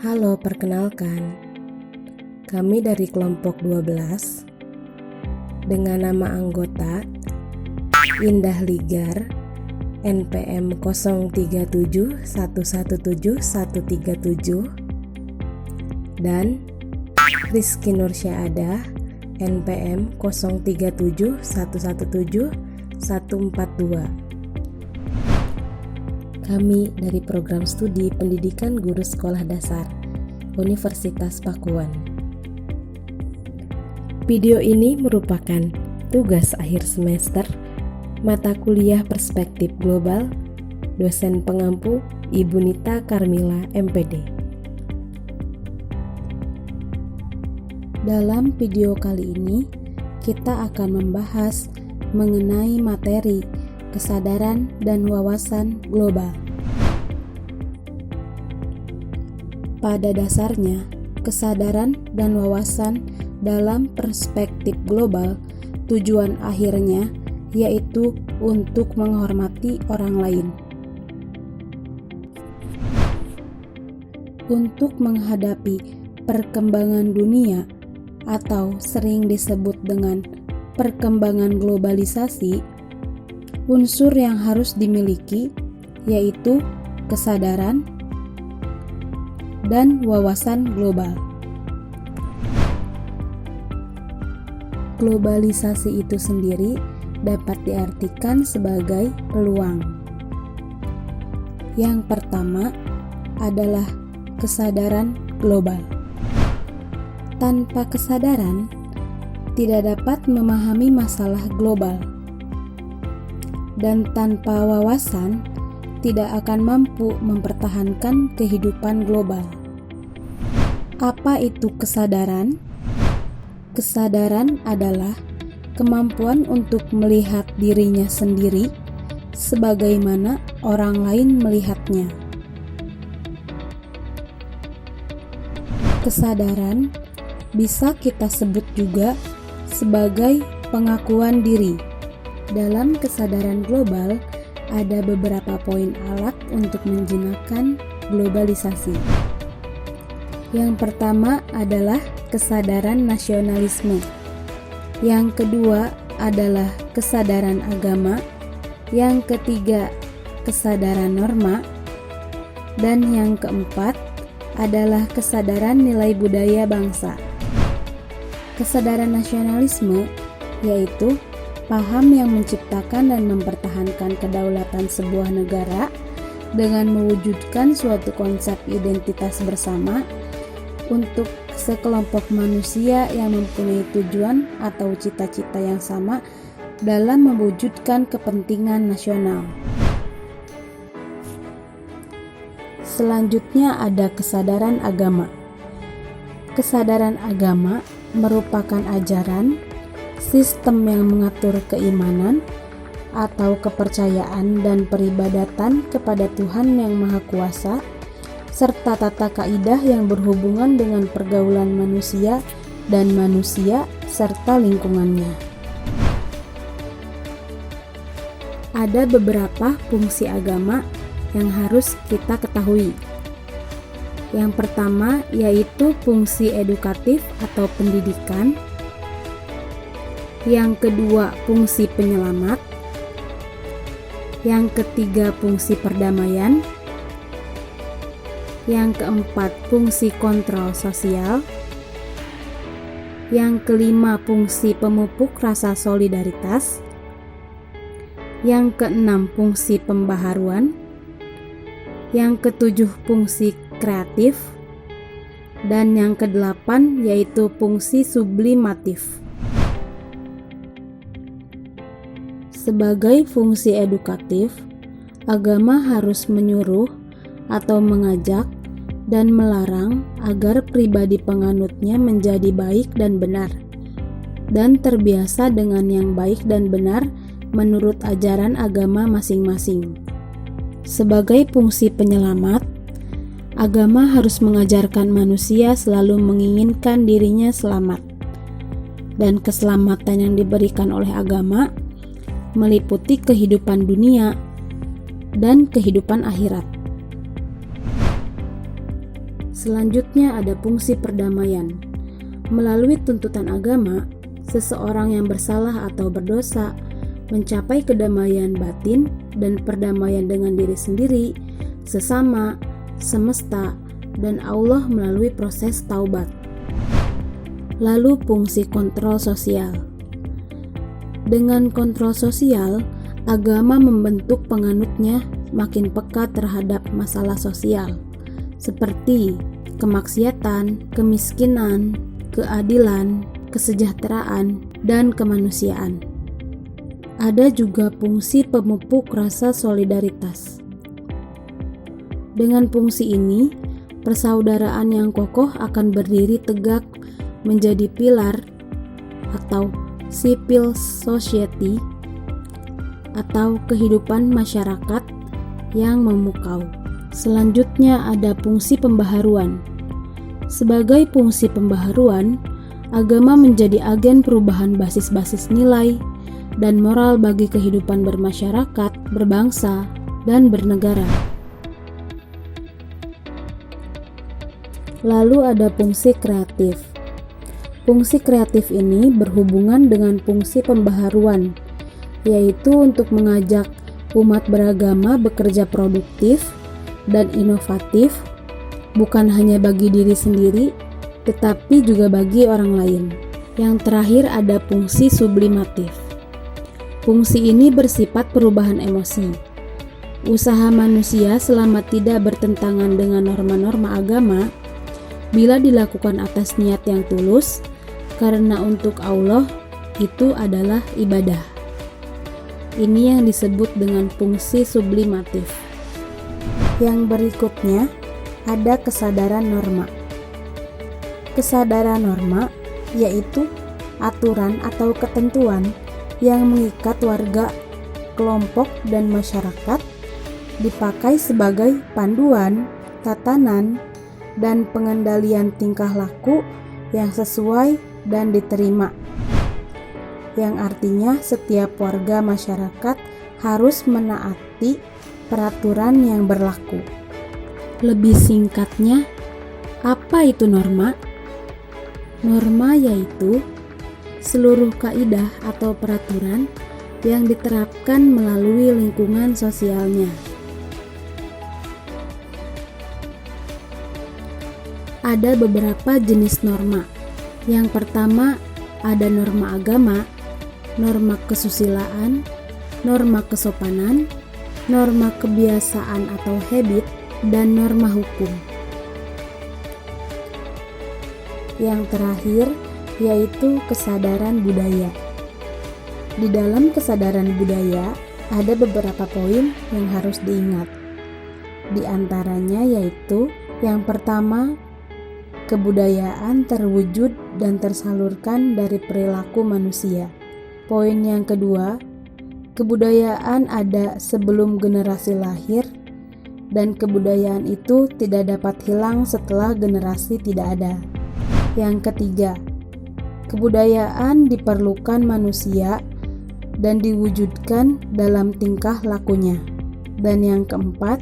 Halo, perkenalkan. Kami dari kelompok 12 dengan nama anggota Indah Ligar NPM 0371171137 dan Rizky Nursyaadah NPM 0371171142. Kami dari program studi pendidikan guru sekolah dasar Universitas Pakuan. Video ini merupakan tugas akhir semester mata kuliah Perspektif Global dosen pengampu Ibu Nita Karmila MPD. Dalam video kali ini kita akan membahas mengenai materi kesadaran dan wawasan global. Pada dasarnya, kesadaran dan wawasan dalam perspektif global tujuan akhirnya yaitu untuk menghormati orang lain. Untuk menghadapi perkembangan dunia atau sering disebut dengan perkembangan globalisasi, unsur yang harus dimiliki yaitu kesadaran dan wawasan global. Globalisasi itu sendiri dapat diartikan sebagai peluang. Yang pertama adalah kesadaran global. Tanpa kesadaran, tidak dapat memahami masalah global. Dan tanpa wawasan, tidak akan mampu mempertahankan kehidupan global. Apa itu kesadaran? Kesadaran adalah kemampuan untuk melihat dirinya sendiri sebagaimana orang lain melihatnya. Kesadaran bisa kita sebut juga sebagai pengakuan diri. Dalam kesadaran global, ada beberapa poin alat untuk menjinakkan globalisasi. Yang pertama adalah kesadaran nasionalisme. Yang kedua adalah kesadaran agama. Yang ketiga, kesadaran norma. Dan yang keempat adalah kesadaran nilai budaya bangsa. Kesadaran nasionalisme yaitu paham yang menciptakan dan mempertahankan kedaulatan sebuah negara dengan mewujudkan suatu konsep identitas bersama untuk sekelompok manusia yang mempunyai tujuan atau cita-cita yang sama dalam mewujudkan kepentingan nasional. Selanjutnya ada kesadaran agama. Kesadaran agama merupakan ajaran, sistem yang mengatur keimanan atau kepercayaan dan peribadatan kepada Tuhan yang Maha Kuasa, serta tata kaidah yang berhubungan dengan pergaulan manusia dan manusia serta lingkungannya. Ada beberapa fungsi agama yang harus kita ketahui. Yang pertama yaitu fungsi edukatif atau pendidikan. Yang kedua, fungsi penyelamat. Yang ketiga, fungsi perdamaian. Yang keempat, fungsi kontrol sosial. Yang kelima, fungsi pemupuk rasa solidaritas. Yang keenam, fungsi pembaharuan. Yang ketujuh, fungsi kreatif. Dan yang kedelapan yaitu fungsi sublimatif. Sebagai fungsi edukatif, agama harus menyuruh atau mengajak dan melarang agar pribadi penganutnya menjadi baik dan benar, dan terbiasa dengan yang baik dan benar menurut ajaran agama masing-masing. Sebagai fungsi penyelamat, agama harus mengajarkan manusia selalu menginginkan dirinya selamat, dan keselamatan yang diberikan oleh agama meliputi kehidupan dunia dan kehidupan akhirat. Selanjutnya ada fungsi perdamaian. Melalui tuntutan agama, seseorang yang bersalah atau berdosa mencapai kedamaian batin dan perdamaian dengan diri sendiri, sesama, semesta, dan Allah melalui proses taubat. Lalu fungsi kontrol sosial. Dengan kontrol sosial, agama membentuk penganutnya makin peka terhadap masalah sosial, seperti kemaksiatan, kemiskinan, keadilan, kesejahteraan, dan kemanusiaan. Ada juga fungsi pemupuk rasa solidaritas. Dengan fungsi ini, persaudaraan yang kokoh akan berdiri tegak menjadi pilar atau civil society atau kehidupan masyarakat yang memukau. Selanjutnya ada fungsi pembaharuan. Sebagai fungsi pembaharuan, agama menjadi agen perubahan basis-basis nilai dan moral bagi kehidupan bermasyarakat, berbangsa, dan bernegara. Lalu ada fungsi kreatif. Fungsi kreatif ini berhubungan dengan fungsi pembaharuan, yaitu untuk mengajak umat beragama bekerja produktif dan inovatif, bukan hanya bagi diri sendiri, tetapi juga bagi orang lain. Yang terakhir ada fungsi sublimatif. Fungsi ini bersifat perubahan emosi. Usaha manusia selama tidak bertentangan dengan norma-norma agama, bila dilakukan atas niat yang tulus, karena untuk Allah itu adalah ibadah. Ini yang disebut dengan fungsi sublimatif. Yang berikutnya ada kesadaran norma. Kesadaran norma yaitu aturan atau ketentuan yang mengikat warga, kelompok, dan masyarakat, dipakai sebagai panduan, tatanan, dan pengendalian tingkah laku yang sesuai dan diterima, yang artinya setiap warga masyarakat harus menaati peraturan yang berlaku. Lebih singkatnya, apa itu norma? Norma yaitu seluruh kaidah atau peraturan yang diterapkan melalui lingkungan sosialnya. Ada beberapa jenis norma. Yang pertama ada norma agama, norma kesusilaan, norma kesopanan, norma kebiasaan atau habit, dan norma hukum. Yang terakhir yaitu kesadaran budaya. Di dalam kesadaran budaya ada beberapa poin yang harus diingat. Di antaranya yaitu yang pertama, kebudayaan terwujud dan tersalurkan dari perilaku manusia. Poin yang kedua, kebudayaan ada sebelum generasi lahir dan kebudayaan itu tidak dapat hilang setelah generasi tidak ada. Yang ketiga, kebudayaan diperlukan manusia dan diwujudkan dalam tingkah lakunya. Dan yang keempat,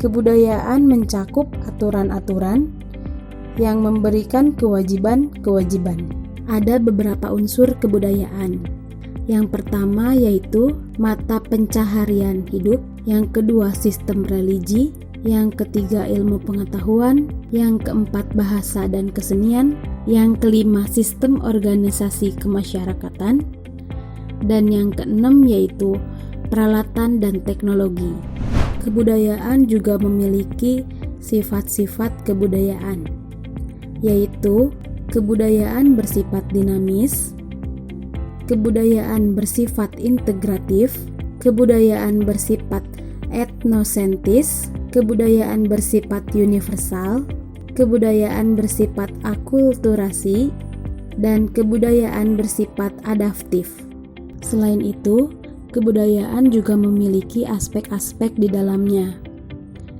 kebudayaan mencakup aturan-aturan yang memberikan kewajiban-kewajiban. Ada beberapa unsur kebudayaan. Yang pertama yaitu mata pencaharian hidup, yang kedua sistem religi, yang ketiga ilmu pengetahuan, yang keempat bahasa dan kesenian, yang kelima sistem organisasi kemasyarakatan, dan yang keenam yaitu peralatan dan teknologi. Kebudayaan juga memiliki sifat-sifat kebudayaan, yaitu kebudayaan bersifat dinamis, kebudayaan bersifat integratif, kebudayaan bersifat etnosentris, kebudayaan bersifat universal, kebudayaan bersifat akulturasi, dan kebudayaan bersifat adaptif. Selain itu, kebudayaan juga memiliki aspek-aspek di dalamnya.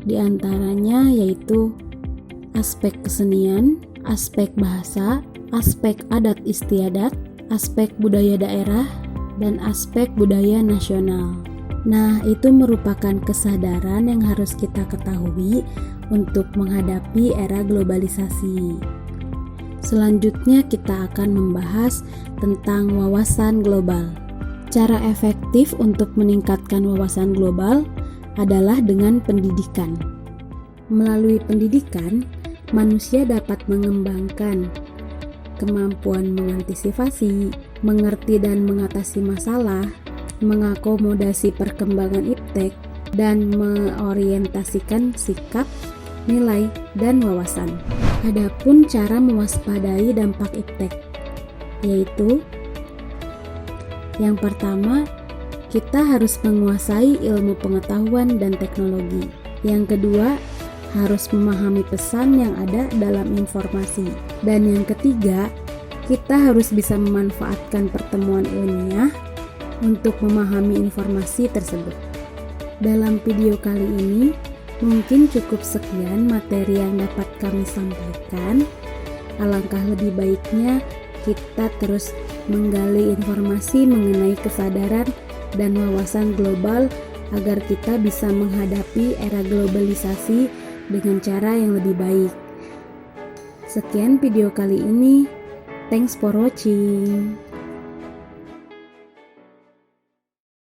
Di antaranya yaitu aspek kesenian, aspek bahasa, aspek adat istiadat, aspek budaya daerah, dan aspek budaya nasional. Nah, itu merupakan kesadaran yang harus kita ketahui untuk menghadapi era globalisasi. Selanjutnya kita akan membahas tentang wawasan global. Cara efektif untuk meningkatkan wawasan global adalah dengan pendidikan. Melalui pendidikan, manusia dapat mengembangkan kemampuan mengantisipasi, mengerti dan mengatasi masalah, mengakomodasi perkembangan iptek, dan mengorientasikan sikap, nilai, dan wawasan. Adapun cara mewaspadai dampak iptek, yaitu yang pertama, kita harus menguasai ilmu pengetahuan dan teknologi. Yang kedua, harus memahami pesan yang ada dalam informasi. Dan yang ketiga, kita harus bisa memanfaatkan pertemuan ilmiah untuk memahami informasi tersebut. Dalam video kali ini, mungkin cukup sekian materi yang dapat kami sampaikan. Alangkah lebih baiknya kita terus menggali informasi mengenai kesadaran dan wawasan global agar kita bisa menghadapi era globalisasi dengan cara yang lebih baik. Sekian video kali ini. Thanks for watching.